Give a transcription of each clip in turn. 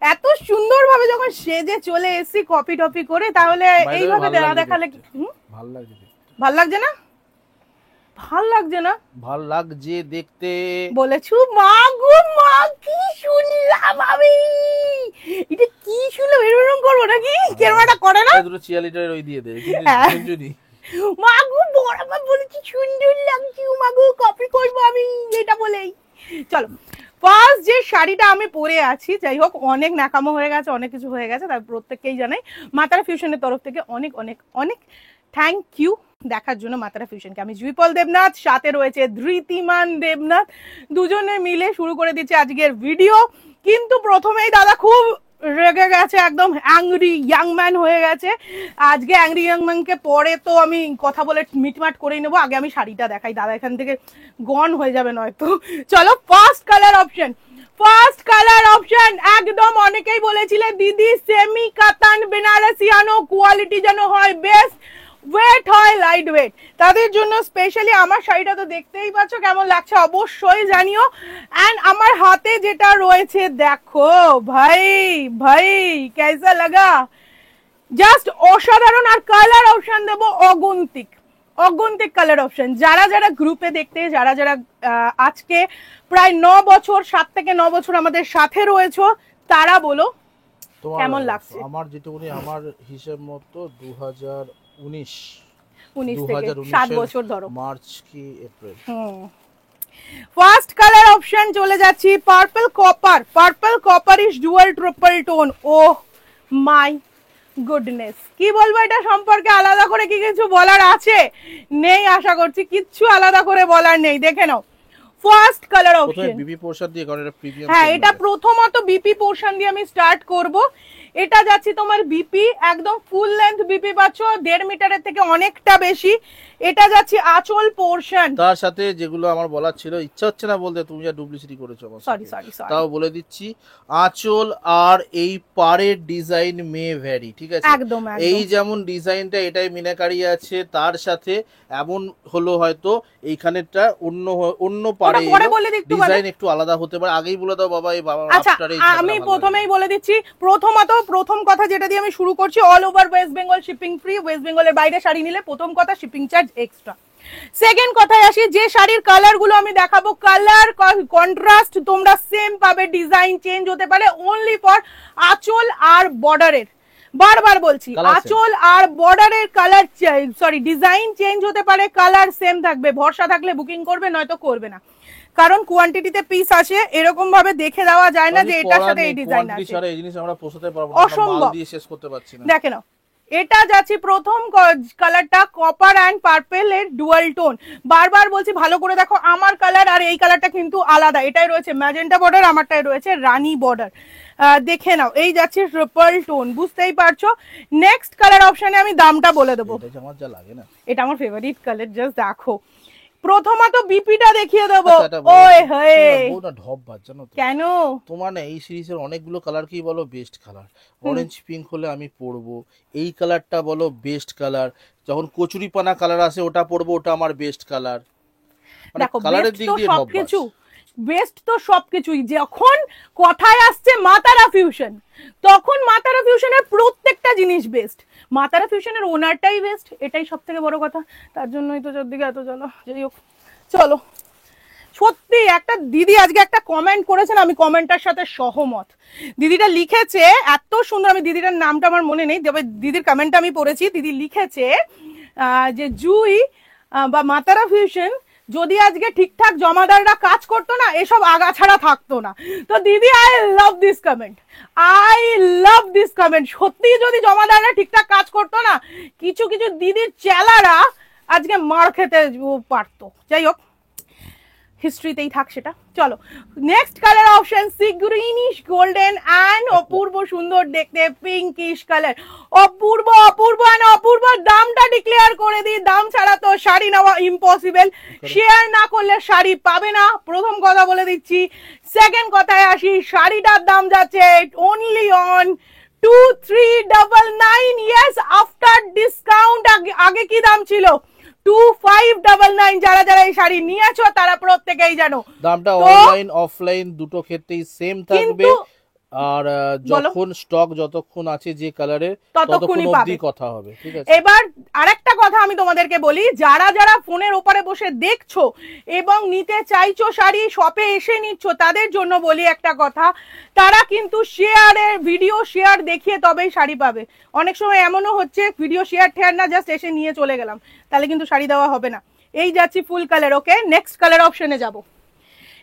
এত সুন্দর ভাবে যখন সেজে চলে এসেছি কপি টপি করে, তাহলে এইভাবে দেখালে ভালো লাগছে, ভাল লাগছে না? ভাল লাগছে না? ভাল লাগছে দেখতে বলেছু। মা গো মা, কি শুনলাম আমি, এটা কি শুনলাম? এরকম করবো নাকি? ক্যামেরাটা করে না দুটো চিয়ালিটার ওই দিয়ে দে যদি মা গো বরাবর বলেছি সুন্দর লাগছে, মা গো কপি করবো আমি এটা বলেই। চলো, ফার্স্ট যে শাড়িটা আমি পরে আছি, যাই হোক অনেক নাকামো হয়ে গেছে, অনেক কিছু হয়ে গেছে, তার প্রত্যেককেই জানাই মাতারা ফিউশনের তরফ থেকে অনেক অনেক অনেক থ্যাংক ইউ দেখার জন্য মাতারা ফিউশনকে। আমি জুইপল দেবনাথ, সাথে রয়েছে ধৃতিমান দেবনাথ, দুজনে মিলে শুরু করে দিচ্ছে আজকের ভিডিও। কিন্তু প্রথমেই দাদা খুব রেগে গেছে, একদম অ্যাংরি ইয়াং ম্যান হয়ে গেছে আজকে। অ্যাংরি ইয়াং ম্যানকে পরে তো আমি কথা বলে মিটমাট করেই নেবো, আগে আমি শাড়িটা দেখাই, দাদা এখান থেকে গন হয়ে যাবে নয়তো। চলো, first colour option, first colour option একদম অনেকেই বলেছিলেন দিদি সেমি কাতান বেনারসিয়ানো কোয়ালিটি যেন হয় বেস্ট, ওয়েট হয় লাইট ওয়েট, তাদের জন্য স্পেশালি আমার শাড়িটা তো দেখতেই পাচ্ছ কেমন লাগছে, অবশ্যই জানিও। এন্ড আমার হাতে যেটা রয়েছে দেখো ভাই, ভাই কেসা লাগা, জাস্ট অসাধারণ। আর কালার অপশন দেবো অগুন্তিক, অগুন্তিক কালার অপশন। যারা যারা গ্রুপে দেখতে, যারা যারা আজকে প্রায় 9 বছর, 7 থেকে 9 বছর আমাদের সাথে রয়েছো, তারা বলো কেমন লাগছে। আমার যেটুকুনি আমার হিসাব মতো 2019 থেকে 7 বছর ধরো, মার্চ কি এপ্রিল। ফার্স্ট কালার অপশন চলে যাচ্ছি purple copper, purple copper is dual triple tone. Oh my goodness, কি বলবো এটা সম্পর্কে, আলাদা করে কি কিছু বলার আছে? নেই, আশা করছি কিচ্ছু আলাদা করে বলার নেই। দেখে নাও ফার্স্ট কালার অপশন, বিপি পোর্শন দিয়ে, কারণ এটা প্রিমিয়াম। হ্যাঁ, এটা প্রথমত বিপি পোর্শন দিয়ে আমি স্টার্ট করব। এটা যাচ্ছি তোমার বিপি, একদম ফুল লেন্থ বিপি পাচ্ছ, 1.5 মিটারের থেকে অনেকটা বেশি। এটা যাচ্ছি আঁচল পোর্শন, তার সাথে যেগুলো আমার বলার ছিল, ইচ্ছা হচ্ছে না বলতে, তুমি যা ডুপ্লিসিটি করেছো আমার, সরি সরি সরি, তাও বলে দিচ্ছি, আঁচল আর এই পাড়ের ডিজাইন মে ভ্যারি, ঠিক আছে? একদম এই যেমন ডিজাইনটা এটাই মিনাকারি আছে, তার সাথে এমন হলো হয়তো এইখানেরটা অন্য অন্য পাড়ে ডিজাইন একটু আলাদা হতে পারে। আগেই বলে দাও বাবা, এই বাবা। আচ্ছা, আমি প্রথমেই বলে দিচ্ছি, প্রথমত প্রথম কথা যেটা দিয়ে আমি শুরু করছি, all over West Bengal shipping free, West বেঙ্গলের বাইরে শাড়ি নিলে প্রথম কথা শিপিং চার্জ এক্সট্রা। সেকেন্ড কথায় আসি, যে শাড়ির কালার গুলো আমি দেখাবো, কালার কন্ট্রাস্ট তোমরা সেম পাবে, ডিজাইন চেঞ্জ হতে পারে অনলি ফর আঁচল আর বর্ডারের। বারবার বলছি, আঁচল আর বর্ডারের কালার সরি ডিজাইন চেঞ্জ হতে পারে, কালার সেম থাকবে। ভরসা থাকলে বুকিং করবে, নয়তো করবে না, কারণ কোয়ান্টিটিতে পিস আসে, এরকম ভাবে দেখে দেওয়া যায় না যে এটার সাথে এই ডিজাইন আছে, এই জিনিস আমরা পোষাতে পারবো না, অসম্ভব, মাল দিয়ে শেষ করতে পারছি না। দেখে নাও, এটা যাচ্ছে প্রথম কালারটা কপার অ্যান্ড পার্পল এর ডুয়াল টোন। বারবার বলছি ভালো করে দেখো, আমার কালার আর এই কালারটা কিন্তু আলাদা, এটাই রয়েছে ম্যাজেন্টা বর্ডার, আমারটাই রয়েছে রানী বর্ডার। দেখে নাও, এই যাচ্ছে ট্রিপল টোন, বুঝতেই পারছো। নেক্সট কালার অপশনে আমি দামটা বলে দেবো, এটা আমার ফেভারিট কালার, জাস্ট দেখো। প্রথমত বিপিটা দেখিয়ে দেবো। ওই হয়ে ঢপ বাজ, জানো তো কেন? তোমার না এই সিরিজের অনেকগুলো কালার কি বলো বেস্ট কালার। অরেঞ্জ পিঙ্ক হলে আমি পরবো, এই কালারটা বলো বেস্ট কালার। যখন কচুরিপানা কালার আসে ওটা পরবো, ওটা আমার বেস্ট কালার। দেখো কালারের দিক দিয়ে সবকিছু বেস্ট তো সবকিছুই। যখন কথায় আসছে মাতারা ফিউশন, তখন মাতারা ফিউশনের প্রত্যেকটা জিনিস বেস্ট, মাতারা ফিউশনের ওনারটাই বেস্ট, এটাই সব থেকে বড় কথা। তার জন্যই তো চারদিকে এত চলো। যাই হোক, চলো, সত্যি একটা দিদি আজকে একটা কমেন্ট করেছেন, আমি কমেন্টটার সাথে সহমত। দিদিটা লিখেছে এত সুন্দর, আমি দিদিটার নামটা আমার মনে নেই, তবে দিদির কমেন্টটা আমি পড়েছি। দিদি লিখেছে যে জুই বা মাতারা ফিউশন যদি আজকে ঠিকঠাক জমাদাররা কাজ করতো না, এসব আগাছাড়া থাকতো না। তো দিদি, I love this comment, I love this comment. সত্যি যদি জমাদাররা ঠিকঠাক কাজ করতো না, কিছু কিছু দিদির চেলারা আজকে মার খেতে পারতো। যাই হোক, হিস্ট্রিতেই থাক সেটা। চলো, next colour option sea greenish golden and অপূর্ব সুন্দর দেখতে পিঙ্কিশ কালার। অপূর্ব অপূর্ব অ্যান্ড অপূর্ব। দামটা ডিক্লেয়ার করে দিই, দাম ছাড়া তো শাড়ি নেওয়া ইম্পসিবল, শেয়ার না করলে শাড়ি পাবে না, প্রথম কথা বলে দিচ্ছি। সেকেন্ড কথায় আসি, শাড়িটার দাম যাচ্ছে only on 2399। Yes, after discount. আগে কি দাম ছিল? 2599। যারা যারা এই শাড়ি নিয়েছো তারা প্রত্যেকেই জানো দামটা অনলাইন অফলাইন দুটো ক্ষেত্রেই সেম থাকবে। আর বলো। যখন স্টক যতক্ষণ আছে যে কালারে ততক্ষণ ততক্ষণই অবধি পাবে। কথা হবে, ঠিক আছে? এবার আরেকটা কথা আমি তোমাদেরকে বলি, যারা যারা ফোনের ওপরে বসে দেখছো এবং নিতে চাইছো শাড়ি, শপে এসে নিচ্ছ, তাদের জন্য বলি একটা কথা, তারা কিন্তু শেয়ারের ভিডিও শেয়ার দেখিয়ে তবেই শাড়ি পাবে। অনেক সময় এমনও হচ্ছে ভিডিও শেয়ার ঠেয়ার না, জাস্ট এসে নিয়ে চলে গেলাম, তাহলে কিন্তু শাড়ি দেওয়া হবে না। এই যাচ্ছি ফুল কালার। ওকে, নেক্সট কালার অপশনে যাব।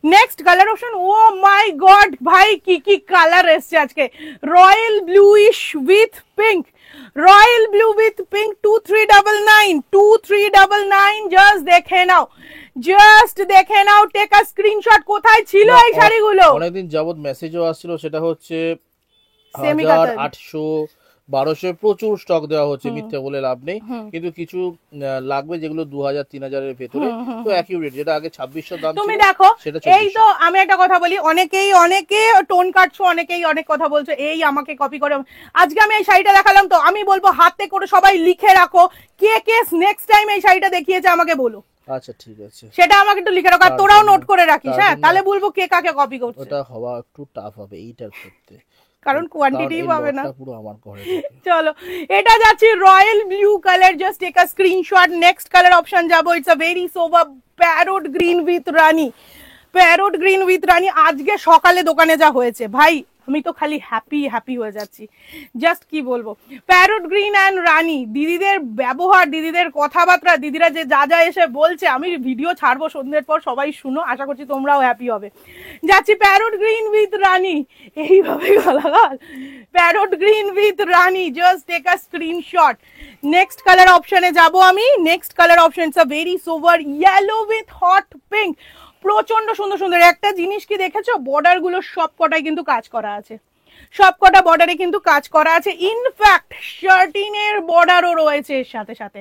নেক্সট কালার অপশন, ও মাই গড ভাই কি কি কালার এসছে আজকে। Royal bluish with pink, royal blue with pink 2399, 2399, just দেখে নাও, জাস্ট দেখে নাও, টেক আ স্ক্রিনশট। কোথায় ছিল এই শাড়িগুলো? অনেকদিন যাবত মেসেজও আসছিল, সেটা হচ্ছে সেমি 1000, কাতান। 800, 1200 প্রচুর স্টক দেওয়া হচ্ছে, মিথ্যে বলে লাভ নেই। কিন্তু কিছু লাগবে যেগুলো 2000, 3000 এর ভেতরে, তো একই রেট, যেটা আগে 2600 দাম তুমি ছিল দেখো, সেটা এই 2400। তো আমি একটা কথা বলি, অনেকে টোন কাটছো, অনেকেই অনেক কথা বলছো, এই আমাকে কপি করে। আজকে আমি এই শাড়িটা দেখালাম, তো আমি বলবো হাতে করে সবাই লিখে রাখো, কে কে নেক্সট টাইম এই শাড়িটা দেখিয়েছে আমাকে বলো, আচ্ছা ঠিক আছে, সেটা আমাকে একটু লিখে রাখো, আর তার তোরাও জন্য- নোট করে রাখিস, তার হ্যাঁ, জন্য- তাহলে বলবো কে কাকে কপি করছে, ওটা হওয়া একটু টাফ হবে এইটার ক্ষেত্রে, কারণ কোয়ান্টিটি এই পাবে না। লটটা পুরো আমার ঘরে থাকে। চলো, এটা যাচ্ছে royal blue colour, just take a screenshot. Next colour option যাবো, it's a very sober parrot green with rani, parrot green with rani. আজকে সকালে দোকানে যা হয়েছে ভাই, আমি তো খালি হ্যাপি হ্যাপি হয়ে যাচ্ছি, জাস্ট কি বলবো। প্যারোট গ্রিন অ্যান্ড রানী, দিদিদের ব্যবহার, দিদিদের কথাবার্তা, দিদিরা যে যা যা এসে বলছে, আমি ভিডিও ছাড়বো সন্ধ্যের পর, সবাই শুনো, আশা করছি তোমরাও হ্যাপি হবে। যাচ্ছি প্যারোট গ্রিন উইথ রানী, এইভাবে গলাগাল, parrot green with rani, just take a screenshot. Next colour অপশনে যাব আমি। Next colour option it's a very sober yellow with hot pink, প্রচন্ড সুন্দর সুন্দর। একটা জিনিস কি দেখেছো, বর্ডার গুলো সব কটাই কিন্তু কাজ করা আছে, সব কটা বর্ডারে কিন্তু কাজ করা আছে, ইনফ্যাক্ট শার্টিনের বর্ডারও রয়েছে এর সাথে সাথে,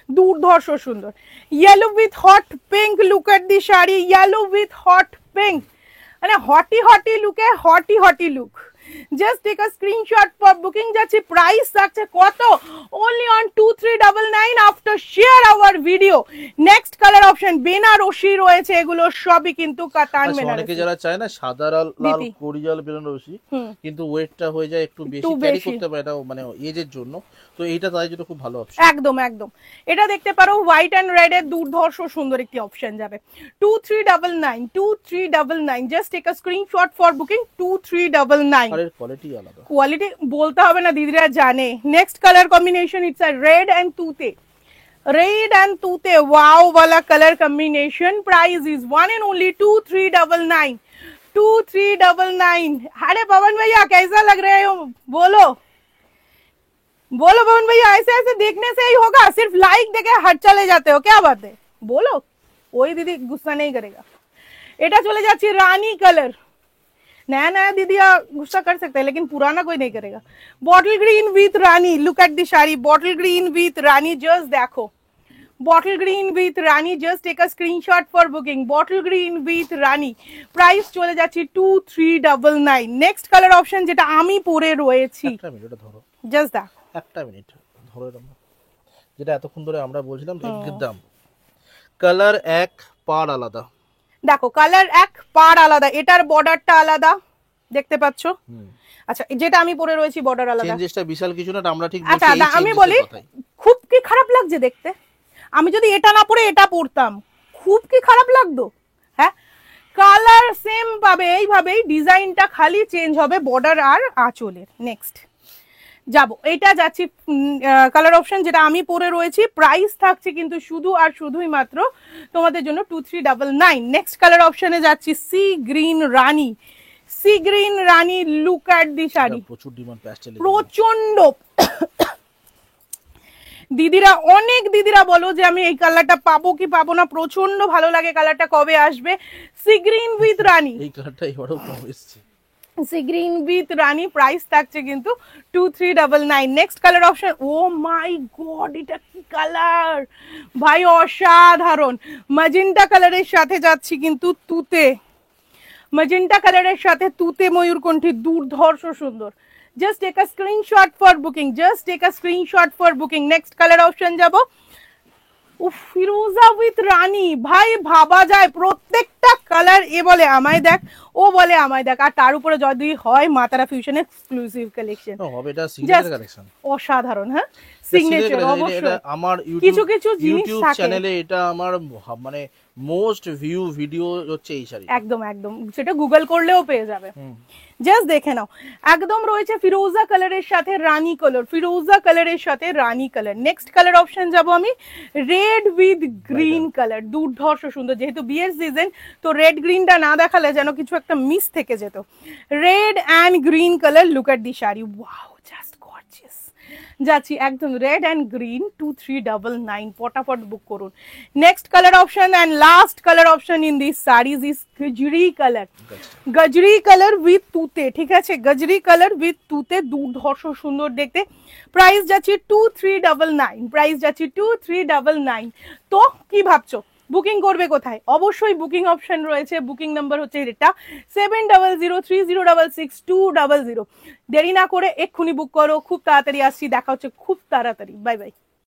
দুর্ধর্ষ সুন্দর। Yellow with hot pink, look at the sari, yellow with hot pink, মানে হটি হটি লুকে hottie hottie look. Just take a screenshot for booking. যাচ্ছে প্রাইস থাকছে কত, only on 2399 after share our video. Next colour option Banarasi রয়েছে, এগুলো সবই কিন্তু কাতান আচ্ছা, অনেকে বেনারসি। যারা চায় না সাদা লাল দিতি। কোরিয়াল বেনারসি, হুম। কিন্তু ওয়েটটা হয়ে যায় একটু বেশি, একটু ক্যারি বেশি। করতে পারে, এটা মানে এজের জন্য, তো এইটা তাদের জন্য খুব ভালো অপশন। একদম একদম, এটা দেখতে পারো, হোয়াইট অ্যান্ড রেড এর দুর্ধর্ষ সুন্দর একটি অপশন যাবে। 2399, 2399, just take a screenshot for booking, 2399। আর এর কোয়ালিটি আলাদা। কোয়ালিটি বলতে হবে না, দিদিরা জানে। Next colour combination, it's a red and তুতে, রেড অ্যান্ড তুতে, ওয়াও वाला colour combination. Price is one and only 2399, 2399। अरे पवन भैया कैसा लग रहे हो, बोलो बोलो पवन भैया, ऐसे ऐसे देखने से ही होगा, सिर्फ लाइक देके हट चले जाते हो, क्या बात है, बोलो, कोई दीदी गुस्सा नहीं करेगा। এটা চলে যাচ্ছে রানী কালার, नया नया दीदिया गुस्सा कर सकते हैं, लेकिन पुराना कोई नहीं करेगा। Bottle green with rani, look at the sari, bottle green with rani, just देखो, bottle green with rani, just take a screenshot for booking, bottle green with rani. Price চলে যাচ্ছে 2399। নেক্সট কালার অপশন যেটা আমি পরে রয়েছি, একটা মিনিট এটা ধরো, জাস্ট দেখো, একটা মিনিট ধরো, এরকম যেটা এতক্ষণ ধরে আমরা বলছিলাম একদম কালার এক পার আলাদা। দেখো কালার এক পার আলাদা, এটার বর্ডারটা আলাদা, দেখতে পাচ্ছো? আচ্ছা, যেটা আমি পরে রয়েছি বর্ডার আলাদা। চেঞ্জেসটা বিশাল কিছু না, আমরা ঠিক আচ্ছা বলছি এই আমি changes বলি, এর কথাই। খুব কি খারাপ লাগছে দেখতে, আমি যদি এটা না পরে এটা পরতাম, খুব কি খারাপ লাগতো? হ্যাঁ, কালার সেম পাবে, এইভাবেই ডিজাইনটা খালি চেঞ্জ হবে বর্ডার আর আঁচলের। নেক্সট যাবো, এটা যাচ্ছি কালার অপশন যেটা আমি পরে রয়েছি। প্রাইস থাকছে কিন্তু শুধু আর শুধুই মাত্র তোমাদের জন্য 2399। নেক্সট কালার অপশনে যাচ্ছি sea green Rani, sea green Rani, look at the sari, প্রচুর ডিমান্ড প্যাস্টেল, প্রচন্ড। দিদিরা, অনেক দিদিরা বলো যে আমি এই কালারটা পাবো কি পাবো না, প্রচন্ড ভালো লাগে কালারটা, কবে আসবে? সি গ্রিন উইথ রানী, এই কালারটা এবারেও কম এসেছে। Sea green with Rani, price থাকছে কিন্তু 2399। নেক্সট কালার অপশন, ও মাই গড, এটা কি কালার ভাই, অসাধারণ। ম্যাজেন্টা কালারের সাথে যাচ্ছি কিন্তু তুতে, ম্যাজেন্টা কালারের সাথে তুতে ময়ূরকণ্ঠী, দুর্ধর্ষ সুন্দর। Just take a screenshot for booking, just take a screenshot for booking. Next colour option যাব, উফ, ফিরোজা উইথ রানী, ভাই ভাবা যায় প্রত্যেকটা কালার, এ বলে আমায় দেখ, ও বলে আমায় দেখ, আর তার উপরে যদি হয় মাতারা ফিউশন এক্সক্লুসিভ কালেকশন, হবে এটা সিগনেচার কালেকশন, অসাধারণ। হ্যাঁ, সিগনেচার অবশ্যই। আমার কিছু কিছু জিনিস ইউটিউব থাকে চ্যানেলে এটা আমার মানে মোস্ট ভিউ ভিডিও হচ্ছে এই শাড়ি। একদম একদম, সেটা গুগল করলেও পেয়ে যাবে, জাস্ট দেখে নাও। একদম রয়েছে ফিরোজা কালারের সাথে রানী কালার, ফিরোজা কালারের সাথে রানী কালার। নেক্সট কালার অপশন যাব আমি, রেড উইথ গ্রিন কালার, দুর্ধর্ষ সুন্দর। যেহেতু বিয়ের সিজন, তো রেড গ্রিনটা না দেখালে যেন কিছু একটা মিস থেকে যেত। Red and green colour, look at the sari, wow, just gorgeous. যাচ্ছি একদম রেড অ্যান্ড গ্রিন, 2399, পটাফট বুক করুন। Next colour option and last colour option in this saris is gajri colour, gajri colour with tute, ঠিক আছে, গজরি কালার উইথ তুতে, দুর্ধর্ষ সুন্দর দেখতে। প্রাইস যাচ্ছে 2399, প্রাইস যাচ্ছে 2399। তো কি ভাবছো, বুকিং করবে কোথায়? অবশ্যই বুকিং অপশন রয়েছে, বুকিং নাম্বার হচ্ছে এটা 7003066200। দেরি না করে এক্ষুনি বুক করো, খুব তাড়াতাড়ি আসছি, দেখা হচ্ছে খুব তাড়াতাড়ি, বাই বাই।